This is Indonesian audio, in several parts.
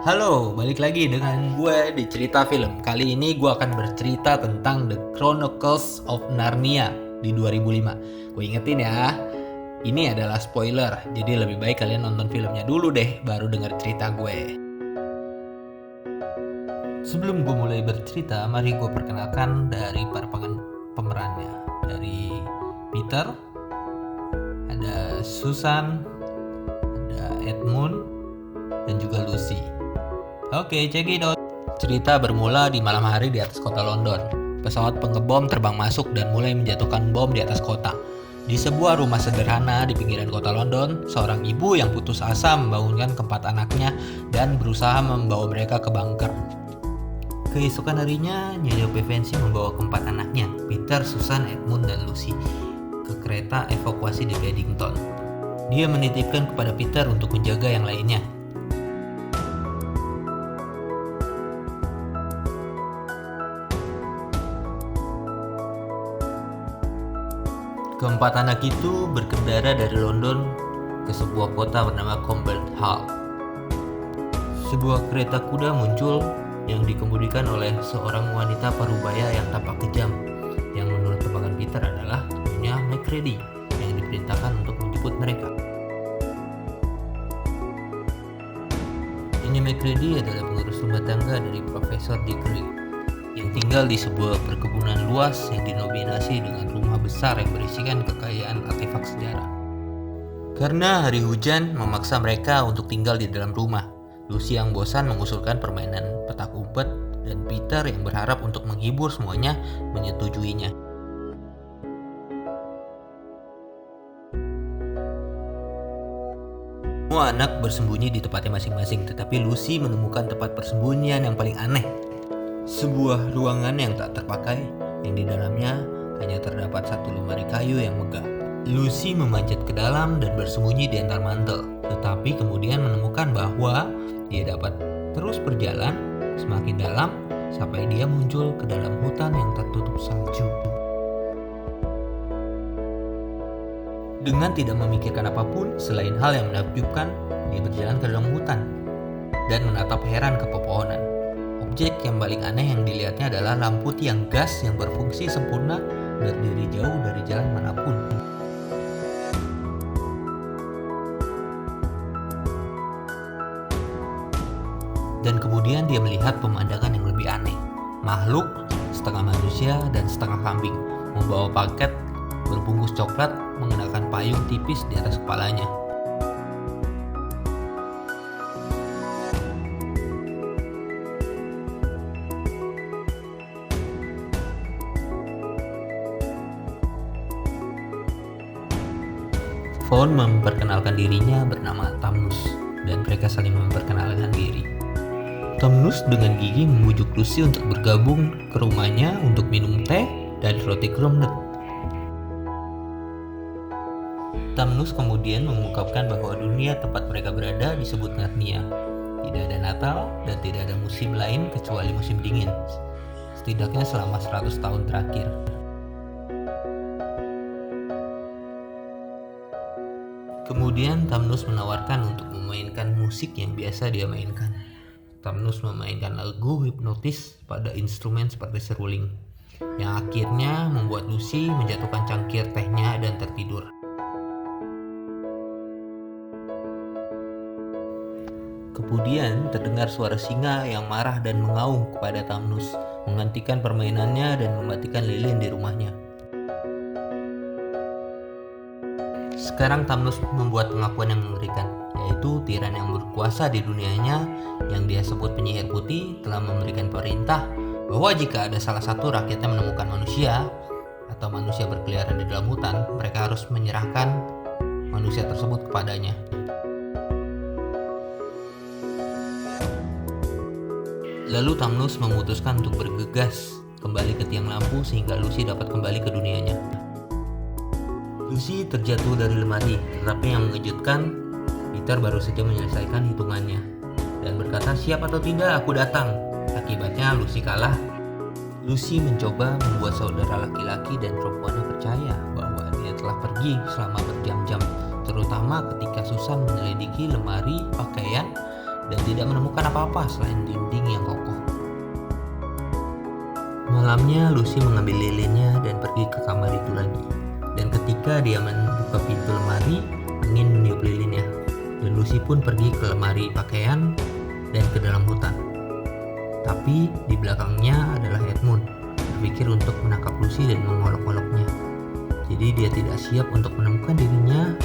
Halo, balik lagi dengan gue di cerita film. Kali ini gue akan bercerita tentang The Chronicles of Narnia di 2005. Gue ingetin ya, ini adalah spoiler, jadi lebih baik kalian nonton filmnya dulu deh, baru denger cerita gue. Sebelum gue mulai bercerita, mari gue perkenalkan dari para pemerannya. Dari Peter, ada Susan, ada Edmund, dan juga Lucy. Oke, check it out. Cerita bermula di malam hari di atas kota London. Pesawat pengebom terbang masuk dan mulai menjatuhkan bom di atas kota. Di sebuah rumah sederhana di pinggiran kota London, seorang ibu yang putus asa membangunkan keempat anaknya dan berusaha membawa mereka ke bunker. Keesokan harinya, Nyonya Pevensie membawa keempat anaknya, Peter, Susan, Edmund, dan Lucy, ke kereta evakuasi di Paddington. Dia menitipkan kepada Peter untuk menjaga yang lainnya. Keempat anak itu berkendara dari London ke sebuah kota bernama Comberth Hall. Sebuah kereta kuda muncul yang dikemudikan oleh seorang wanita parubaya yang tampak kejam, yang menurut tebakan Peter adalah Nyonya Macready yang diperintahkan untuk menjemput mereka. Nyonya Macready adalah pengurus rumah tangga dari Profesor Diggory yang tinggal di sebuah perkebunan luas yang dinominasi dengan rumah besar yang berisikan kekayaan artefak sejarah. Karena hari hujan memaksa mereka untuk tinggal di dalam rumah, Lucy yang bosan mengusulkan permainan petak umpet dan Peter yang berharap untuk menghibur semuanya menyetujuinya. Semua anak bersembunyi di tempatnya masing-masing, tetapi Lucy menemukan tempat persembunyian yang paling aneh. Sebuah ruangan yang tak terpakai, yang di dalamnya hanya terdapat satu lemari kayu yang megah. Lucy memanjat ke dalam dan bersembunyi di antara mantel, tetapi kemudian menemukan bahwa dia dapat terus berjalan semakin dalam sampai dia muncul ke dalam hutan yang tertutup salju. Dengan tidak memikirkan apapun selain hal yang menakjubkan, dia berjalan ke dalam hutan dan menatap heran ke pepohonan. Objek yang paling aneh yang dilihatnya adalah lampu tiang gas yang berfungsi sempurna berdiri jauh dari jalan manapun. Dan kemudian dia melihat pemandangan yang lebih aneh. Makhluk setengah manusia dan setengah kambing membawa paket berbungkus coklat mengenakan payung tipis di atas kepalanya. Fawn memperkenalkan dirinya bernama Tamnus dan mereka saling memperkenalkan diri. Tamnus dengan gigih membujuk Lucy untuk bergabung ke rumahnya untuk minum teh dan roti krumnut. Tamnus kemudian mengungkapkan bahwa dunia tempat mereka berada disebut Narnia. Tidak ada Natal dan tidak ada musim lain kecuali musim dingin, setidaknya selama 100 tahun terakhir. Kemudian Tamnus menawarkan untuk memainkan musik yang biasa dia mainkan. Tamnus memainkan lagu hipnotis pada instrumen seperti seruling, yang akhirnya membuat Lucy menjatuhkan cangkir tehnya dan tertidur. Kemudian terdengar suara singa yang marah dan mengaum kepada Tamnus, menghentikan permainannya dan mematikan lilin di rumahnya. Sekarang Tamnus membuat pengakuan yang mengerikan, yaitu tiran yang berkuasa di dunianya yang dia sebut penyihir putih telah memberikan perintah bahwa jika ada salah satu rakyatnya menemukan manusia atau manusia berkeliaran di dalam hutan, mereka harus menyerahkan manusia tersebut kepadanya. Lalu Tamnus memutuskan untuk bergegas kembali ke tiang lampu sehingga Lucy dapat kembali ke dunianya. Lucy terjatuh dari lemari, tetapi yang mengejutkan, Peter baru saja menyelesaikan hitungannya dan berkata, "Siap atau tidak, aku datang." Akibatnya Lucy kalah. Lucy mencoba membuat saudara laki-laki dan perempuannya percaya bahwa dia telah pergi selama berjam-jam, terutama ketika Susan menyelidiki lemari pakaian dan tidak menemukan apa-apa selain dinding yang kokoh. Malamnya Lucy mengambil lilinnya dan pergi ke kamar itu lagi. Dan ketika dia membuka pintu lemari, angin meniup lilinnya. Dan Lucy pun pergi ke lemari pakaian dan ke dalam hutan. Tapi di belakangnya adalah Edmund, berpikir untuk menangkap Lucy dan mengolok-oloknya. Jadi dia tidak siap untuk menemukan dirinya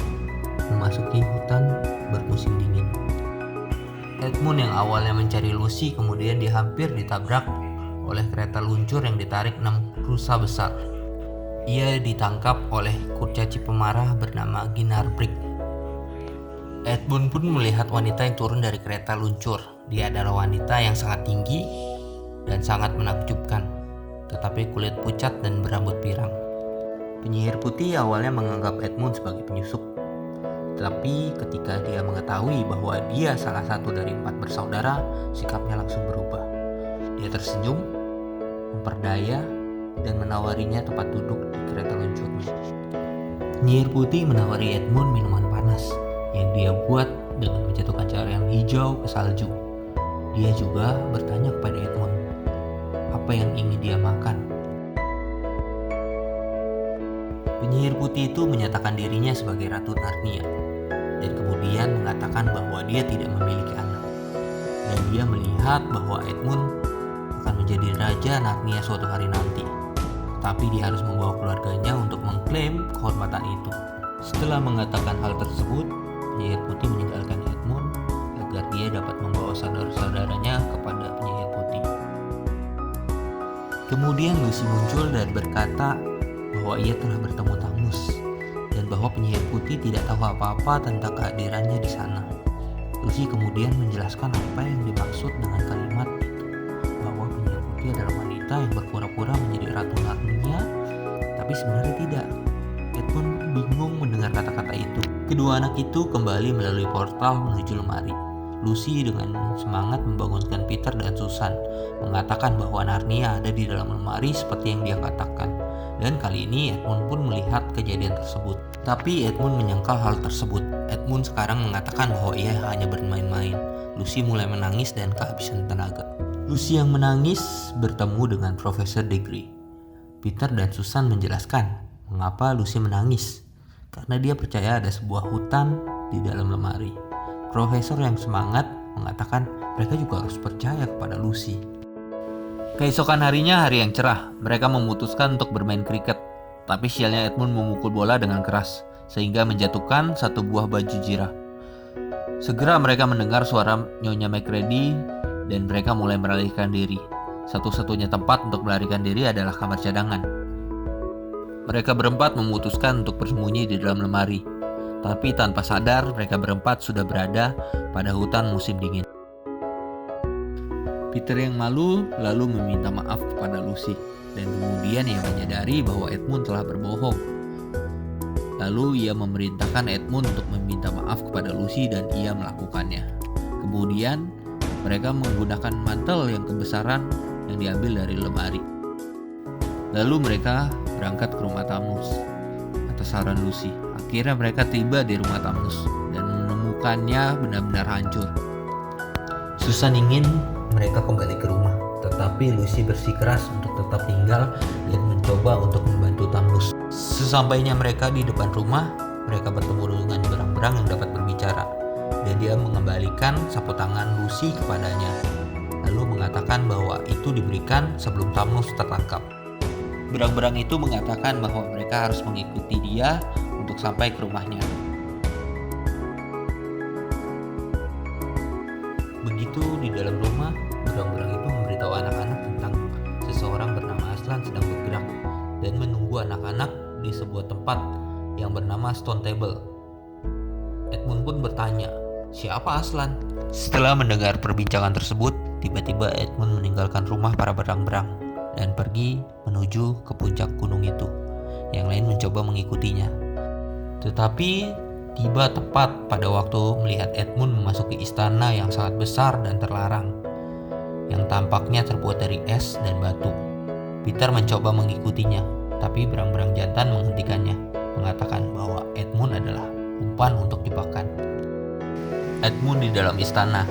memasuki hutan bermusim dingin. Edmund yang awalnya mencari Lucy kemudian dia hampir ditabrak oleh kereta luncur yang ditarik 6 rusa besar. Ia ditangkap oleh kurcaci pemarah bernama Ginarbrick. Edmund pun melihat wanita yang turun dari kereta luncur. Dia adalah wanita yang sangat tinggi dan sangat menakjubkan, tetapi kulit pucat dan berambut pirang. Penyihir putih awalnya menganggap Edmund sebagai penyusup. Tapi ketika dia mengetahui bahwa dia salah satu dari 4 bersaudara, sikapnya langsung berubah. Dia tersenyum, memperdaya, dan menawarinya tempat duduk di kereta luncurnya. Penyihir putih menawari Edmund minuman panas yang dia buat dengan menjatuhkan cairan hijau ke salju. Dia juga bertanya kepada Edmund apa yang ingin dia makan. Penyihir putih itu menyatakan dirinya sebagai Ratu Narnia dan kemudian mengatakan bahwa dia tidak memiliki anak. Dan dia melihat bahwa Edmund akan menjadi Raja Narnia suatu hari nanti. Tapi dia harus membawa keluarganya untuk mengklaim kehormatan itu. Setelah mengatakan hal tersebut, penyihir putih meninggalkan Edmund agar dia dapat membawa saudara-saudaranya kepada penyihir putih. Kemudian Lucy muncul dan berkata bahwa ia telah bertemu Tamus dan bahwa penyihir putih tidak tahu apa-apa tentang kehadirannya di sana. Lucy kemudian menjelaskan apa yang dimaksud dengan kalimat itu, bahwa penyihir putih adalah wanita yang berpura-pura menjadi Ratu Narnia, tapi sebenarnya tidak. Edmund bingung mendengar kata-kata itu. Kedua anak itu kembali melalui portal menuju lemari. Lucy dengan semangat membangunkan Peter dan Susan, mengatakan bahwa Narnia ada di dalam lemari seperti yang dia katakan. Dan kali ini Edmund pun melihat kejadian tersebut. Tapi Edmund menyangkal hal tersebut. Edmund sekarang mengatakan bahwa ia hanya bermain-main. Lucy mulai menangis dan kehabisan tenaga. Lucy yang menangis bertemu dengan Profesor Degree. Peter dan Susan menjelaskan mengapa Lucy menangis. Karena dia percaya ada sebuah hutan di dalam lemari. Profesor yang semangat mengatakan mereka juga harus percaya kepada Lucy. Keesokan harinya hari yang cerah, mereka memutuskan untuk bermain kriket. Tapi sialnya Edmund memukul bola dengan keras, sehingga menjatuhkan satu buah baju jirah. Segera mereka mendengar suara Nyonya McCready dan mereka mulai melarikan diri. Satu-satunya tempat untuk melarikan diri adalah kamar cadangan. Mereka berempat memutuskan untuk bersembunyi di dalam lemari. Tapi tanpa sadar mereka berempat sudah berada pada hutan musim dingin. Peter yang malu lalu meminta maaf kepada Lucy dan kemudian ia menyadari bahwa Edmund telah berbohong. Lalu ia memerintahkan Edmund untuk meminta maaf kepada Lucy dan ia melakukannya. Kemudian mereka menggunakan mantel yang kebesaran yang diambil dari lemari. Lalu mereka berangkat ke rumah Tamus atas saran Lucy. Akhirnya mereka tiba di rumah Tamus dan menemukannya benar-benar hancur. Susan ingin mereka kembali ke rumah, tetapi Lucy bersikeras untuk tetap tinggal dan mencoba untuk membantu Tamus. Sesampainya mereka di depan rumah, mereka bertemu dengan berang-berang yang dapat berbicara, dan dia mengembalikan sapu tangan Lucy kepadanya, lalu mengatakan bahwa itu diberikan sebelum Tamus tertangkap. Berang-berang itu mengatakan bahwa mereka harus mengikuti dia untuk sampai ke rumahnya. Begitu di dalam rumah, berang-berang itu memberitahu anak-anak tentang seseorang bernama Aslan sedang bergerak dan menunggu anak-anak di sebuah tempat yang bernama Stone Table. Edmund pun bertanya, siapa Aslan? Setelah mendengar perbincangan tersebut, tiba-tiba Edmund meninggalkan rumah para berang-berang dan pergi menuju ke puncak gunung itu. Yang lain mencoba mengikutinya. Tetapi tiba tepat pada waktu melihat Edmund memasuki istana yang sangat besar dan terlarang, yang tampaknya terbuat dari es dan batu. Peter mencoba mengikutinya, tapi berang-berang jantan menghentikannya, mengatakan bahwa Edmund adalah umpan untuk jebakan. Edmund di dalam istana.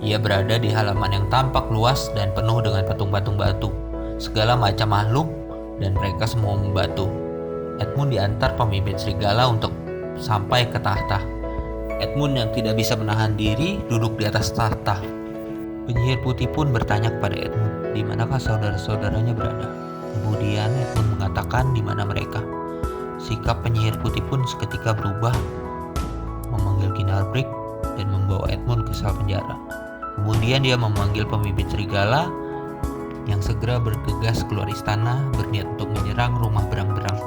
Ia berada di halaman yang tampak luas dan penuh dengan patung-patung batu, segala macam makhluk, dan mereka semua membatu. Edmund diantar pemimpin serigala untuk sampai ke tahta. Edmund yang tidak bisa menahan diri duduk di atas tahta. Penyihir putih pun bertanya kepada Edmund, di manakah saudara-saudaranya berada. Kemudian Edmund mengatakan di mana mereka. Sikap penyihir putih pun seketika berubah, memanggil Kinarbrig dan membawa Edmund ke sel penjara. Kemudian dia memanggil pemimpin serigala yang segera bergegas keluar istana berniat untuk menyerang rumah berang-berang.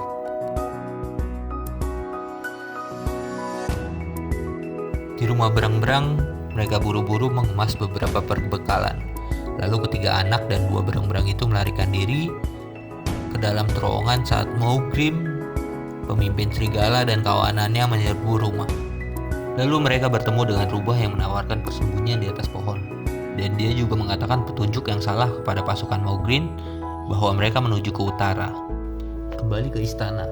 Di rumah berang-berang, mereka buru-buru mengemas beberapa perbekalan. Lalu ketiga anak dan dua berang-berang itu melarikan diri ke dalam terowongan saat Maugrim, pemimpin serigala dan kawanannya menyerbu rumah. Lalu mereka bertemu dengan rubah yang menawarkan persembunyian di atas pohon. Dan dia juga mengatakan petunjuk yang salah kepada pasukan Maugrim bahwa mereka menuju ke utara. Kembali ke istana,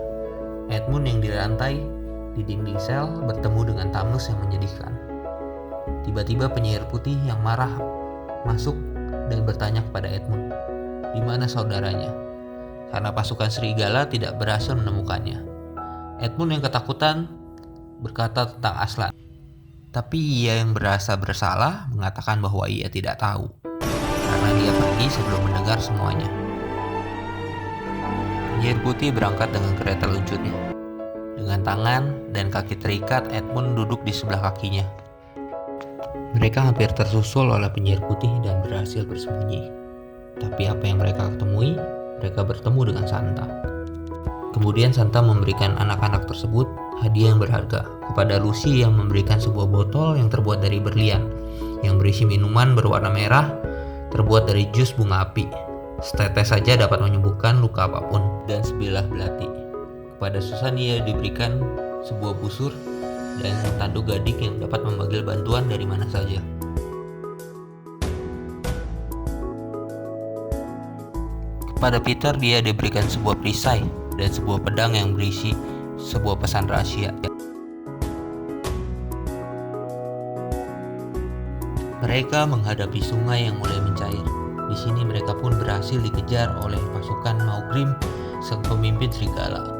Edmund yang dirantai di dinding sel bertemu dengan Tamnus yang menyedihkan. Tiba-tiba penyihir putih yang marah masuk dan bertanya kepada Edmund, di mana saudaranya? Karena pasukan serigala tidak berhasil menemukannya. Edmund yang ketakutan berkata tentang Aslan. Tapi ia yang berasa bersalah mengatakan bahwa ia tidak tahu, karena dia pergi sebelum mendengar semuanya. Penyihir putih berangkat dengan kereta luncurnya. Dengan tangan dan kaki terikat, Edmund duduk di sebelah kakinya. Mereka hampir tersusul oleh penyihir putih dan berhasil bersembunyi. Tapi apa yang mereka ketemui? Mereka bertemu dengan Santa. Kemudian Santa memberikan anak-anak tersebut hadiah yang berharga. Kepada Lucy yang memberikan sebuah botol yang terbuat dari berlian, yang berisi minuman berwarna merah, terbuat dari jus bunga api. Setetes saja dapat menyembuhkan luka apapun, dan sebilah belati. Kepada Susan ia diberikan sebuah busur dan tanduk gading yang dapat memanggil bantuan dari mana saja. Kepada Peter dia diberikan sebuah perisai dan sebuah pedang yang berisi sebuah pesan rahasia. Mereka menghadapi sungai yang mulai mencair. Di sini mereka pun berhasil dikejar oleh pasukan Maugrim sang pemimpin serigala.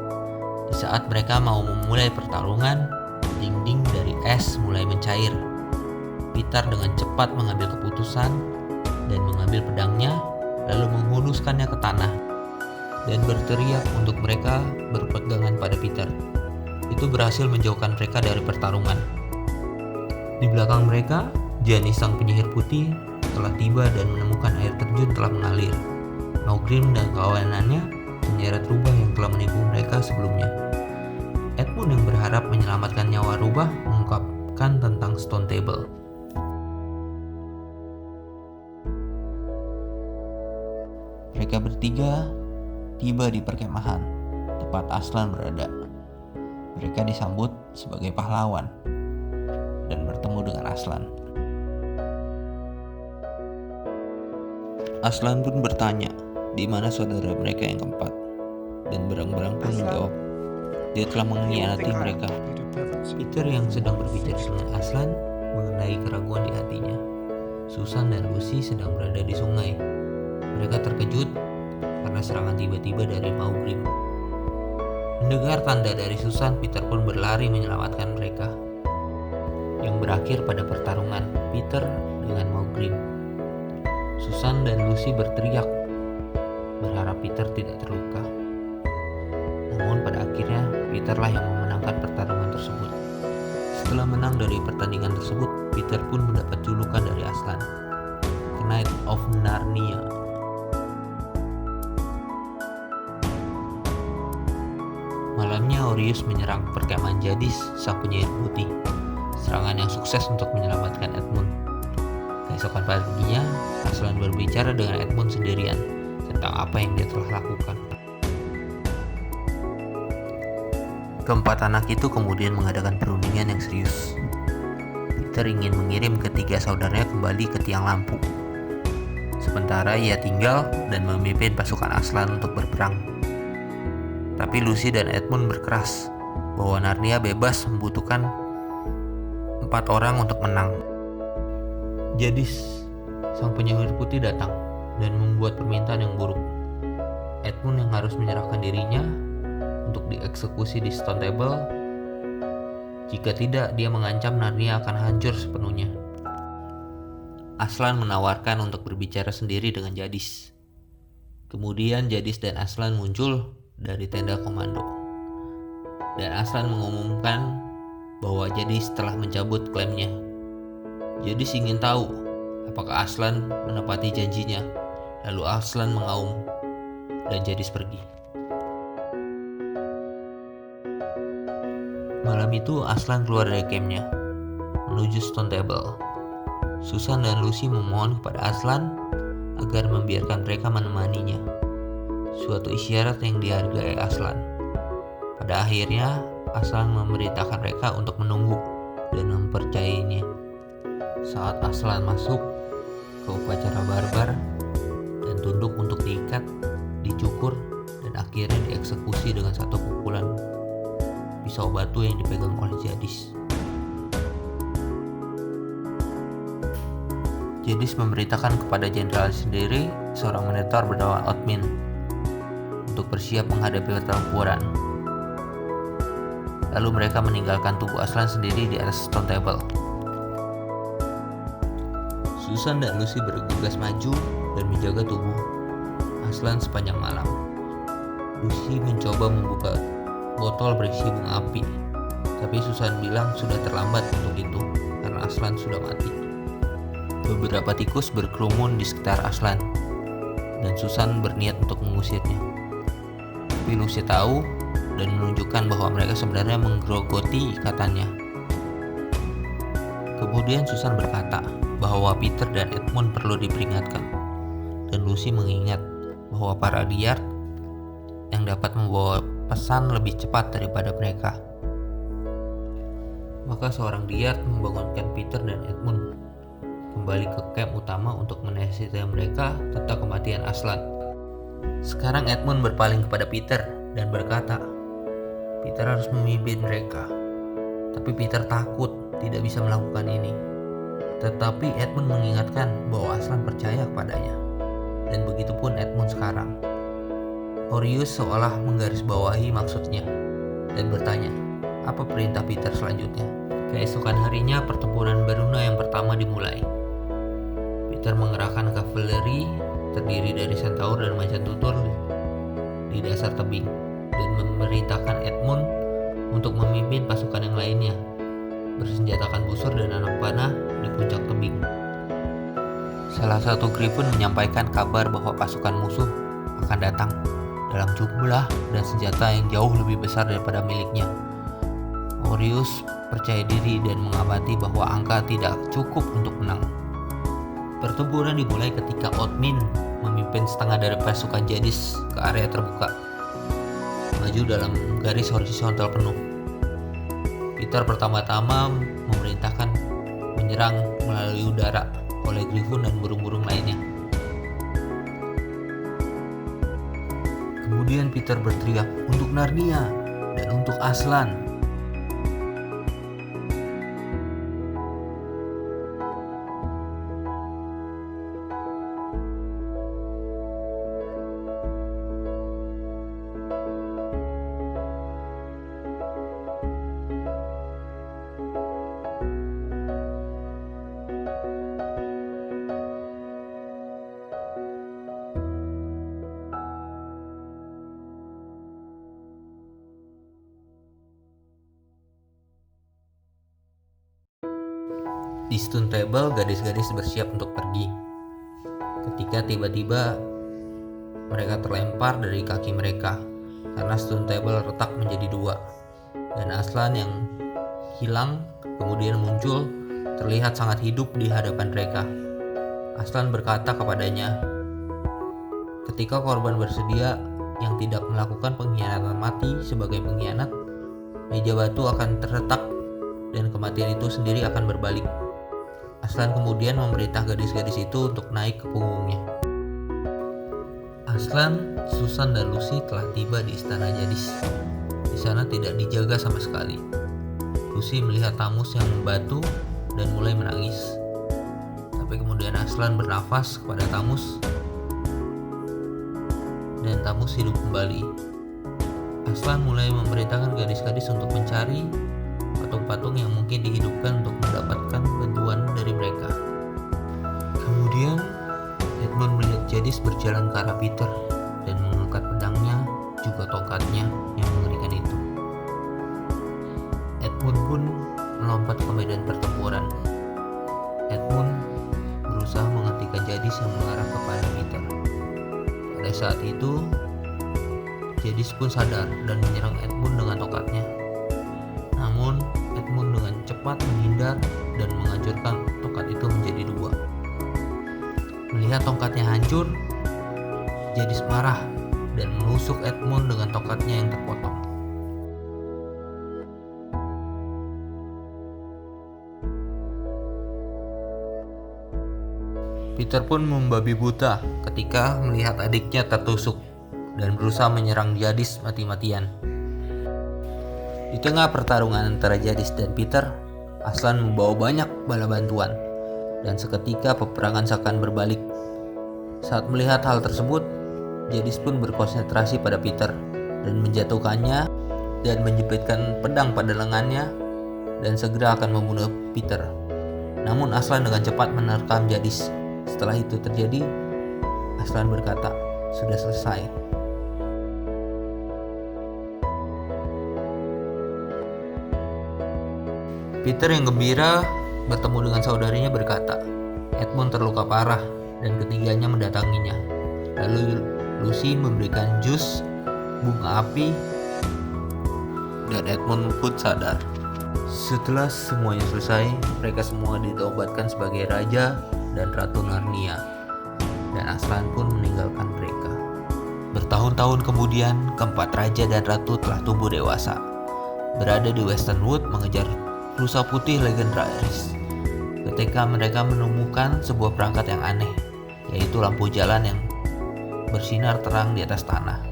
Di saat mereka mau memulai pertarungan, dinding dari es mulai mencair. Peter dengan cepat mengambil keputusan dan mengambil pedangnya, lalu menghunuskannya ke tanah dan berteriak untuk mereka berpegangan pada Peter. Itu berhasil menjauhkan mereka dari pertarungan. Di belakang mereka, Janis sang penyihir putih telah tiba dan menemukan air terjun telah mengalir. Maugrim dan kawanannya menyeret rubah yang telah menipu mereka sebelumnya. Edmund yang berharap menyelamatkan nyawa rubah mengungkapkan tentang Stone Table. Mereka bertiga tiba di perkemahan tempat Aslan berada. Mereka disambut sebagai pahlawan dan bertemu dengan Aslan. Aslan pun bertanya, di mana saudara mereka yang keempat? Dan berang-berang pun menjawab, dia telah mengkhianati mereka. Peter yang sedang berbicara dengan Aslan mengenai keraguan di hatinya. Susan dan Lucy sedang berada di sungai. Mereka terkejut karena serangan tiba-tiba dari Maugrim. Mendengar tanda dari Susan, Peter pun berlari menyelamatkan mereka, yang berakhir pada pertarungan Peter dengan Maugrim. Susan dan Lucy berteriak, berharap Peter tidak terluka. Namun pada akhirnya Peterlah yang memenangkan pertarungan tersebut. Setelah menang dari pertandingan tersebut, Peter pun mendapat julukan dari Aslan, Knight of Narnia. Malamnya Orius menyerang perkemahan Jadis sang penyihir putih, serangan yang sukses untuk menyelamatkan Edmund. Keesokan paginya, Aslan berbicara dengan Edmund sendirian tentang apa yang dia telah lakukan. Keempat anak itu kemudian mengadakan perundingan yang serius. Peter ingin mengirim ketiga saudaranya kembali ke tiang lampu. Sementara ia tinggal dan memimpin pasukan Aslan untuk berperang. Tapi Lucy dan Edmund berkeras bahwa Narnia bebas membutuhkan 4 orang untuk menang. Jadis, sang penyihir putih datang dan membuat permintaan yang buruk. Edmund yang harus menyerahkan dirinya untuk dieksekusi di Stone Table. Jika tidak, dia mengancam Narnia akan hancur sepenuhnya. Aslan menawarkan untuk berbicara sendiri dengan Jadis. Kemudian Jadis dan Aslan muncul dari tenda komando. Dan Aslan mengumumkan bahwa Jadis telah mencabut klaimnya. Jadis ingin tahu apakah Aslan menepati janjinya. Lalu Aslan mengaum dan Jadis pergi. Malam itu Aslan keluar dari campnya menuju Stone Table. Susan dan Lucy memohon kepada Aslan agar membiarkan mereka menemaninya. Suatu isyarat yang dihargai Aslan. Pada akhirnya Aslan memerintahkan mereka untuk menunggu dan mempercayainya. Saat Aslan masuk ke upacara barbar dan tunduk untuk diikat, dicukur, dan akhirnya dieksekusi dengan satu pukulan pisau batu yang dipegang oleh Jadis. Jadis memberitakan kepada jenderal sendiri, seorang mentor bernama Othmin, untuk bersiap menghadapi pertempuran. Lalu mereka meninggalkan tubuh Aslan sendiri di atas Stone Table. Susan dan Lucy bergegas maju dan menjaga tubuh Aslan sepanjang malam. Lucy mencoba membuka botol berisi bunga api, tapi Susan bilang sudah terlambat untuk itu karena Aslan sudah mati. Beberapa tikus berkerumun di sekitar Aslan, dan Susan berniat untuk mengusirnya. Tapi Lucy tahu dan menunjukkan bahwa mereka sebenarnya menggerogoti ikatannya. Kemudian Susan berkata bahwa Peter dan Edmund perlu diperingatkan, dan Lucy mengingat bahwa para liar yang dapat membawa pesan lebih cepat daripada mereka. Maka seorang liar membangunkan Peter dan Edmund kembali ke camp utama untuk menasihati mereka tentang kematian Aslan. Sekarang Edmund berpaling kepada Peter dan berkata, Peter harus memimpin mereka. Tapi Peter takut tidak bisa melakukan ini. Tetapi Edmund mengingatkan bahwa Aslan percaya kepadanya. Dan begitupun Edmund sekarang. Orius seolah menggarisbawahi maksudnya dan bertanya, apa perintah Peter selanjutnya? Keesokan harinya pertempuran Beruna yang pertama dimulai. Peter mengerahkan kavaleri terdiri dari Centaur dan Macan Tutur di dasar tebing dan memerintahkan Edmund untuk memimpin pasukan yang lainnya, bersenjatakan busur dan anak panah di puncak tebing. Salah satu Griffin menyampaikan kabar bahwa pasukan musuh akan datang dalam jumlah dan senjata yang jauh lebih besar daripada miliknya. Orius percaya diri dan mengamati bahwa angka tidak cukup untuk menang. Pertempuran dimulai ketika Othmin memimpin setengah dari pasukan Jadis ke area terbuka, maju dalam garis horizontal penuh. Peter pertama-tama memerintahkan menyerang melalui udara oleh Griffin dan burung-burung lainnya. Kemudian Peter berteriak untuk Narnia dan untuk Aslan. Di Stone Table, gadis-gadis bersiap untuk pergi. Ketika tiba-tiba mereka terlempar dari kaki mereka karena Stone Table retak menjadi dua, dan Aslan yang hilang kemudian muncul terlihat sangat hidup di hadapan mereka. Aslan berkata kepadanya, ketika korban bersedia yang tidak melakukan pengkhianatan mati sebagai pengkhianat, meja batu akan terletak dan kematian itu sendiri akan berbalik. Aslan kemudian memerintah gadis-gadis itu untuk naik ke punggungnya. Aslan, Susan, dan Lucy telah tiba di istana Jadis. Di sana tidak dijaga sama sekali. Lucy melihat tamus yang membatu dan mulai menangis. Tapi Tapi kemudian Aslan bernafas kepada Tamus, dan Tamus hidup kembali. Aslan mulai memerintahkan gadis-gadis untuk mencari patung-patung yang mungkin dihidupkan untuk mendapatkan bantuan dari mereka. Kemudian Edmund melihat Jadis berjalan ke arah Peter dan mengangkat pedangnya, juga tongkatnya yang mengerikan itu. Edmund pun melompat ke medan pertempuran. Edmund berusaha menghentikan Jadis yang mengarah kepada Peter. Pada saat itu, Jadis pun sadar dan menyerang Edmund dengan tongkatnya. Namun, Edmund dengan cepat menghindar dan menghancurkan tongkat itu menjadi dua. Melihat tongkatnya hancur, Jadis marah dan menusuk Edmund dengan tongkatnya yang terpotong. Peter pun membabi buta ketika melihat adiknya tertusuk dan berusaha menyerang Jadis mati-matian. Di tengah pertarungan antara Jadis dan Peter, Aslan membawa banyak bala bantuan, dan seketika peperangan seakan berbalik. Saat melihat hal tersebut, Jadis pun berkonsentrasi pada Peter dan menjatuhkannya dan menjepitkan pedang pada lengannya dan segera akan membunuh Peter. Namun Aslan dengan cepat menerkam Jadis. Setelah itu terjadi, Aslan berkata, "Sudah selesai." Peter yang gembira bertemu dengan saudarinya berkata, Edmund terluka parah dan ketiganya mendatanginya. Lalu Lucy memberikan jus bunga api dan Edmund pun sadar. Setelah semuanya selesai, mereka semua dinobatkan sebagai raja dan ratu Narnia, dan Aslan pun meninggalkan mereka. Bertahun-tahun kemudian, keempat raja dan ratu telah tumbuh dewasa, berada di Westernwood mengejar rusa putih legendaris. Ketika mereka menemukan sebuah perangkat yang aneh, yaitu lampu jalan yang bersinar terang di atas tanah.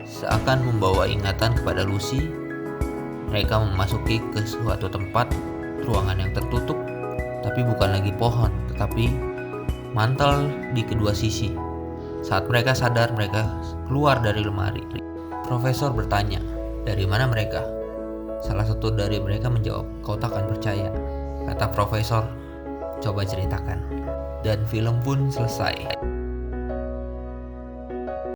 Seakan membawa ingatan kepada Lucy, mereka memasuki ke suatu tempat, ruangan yang tertutup, tapi bukan lagi pohon, tetapi mantel di kedua sisi. Saat mereka sadar, mereka keluar dari lemari. Profesor bertanya, "Dari mana mereka?" Salah satu dari mereka menjawab, "Kau takkan percaya," kata profesor. "Coba ceritakan." Dan film pun selesai.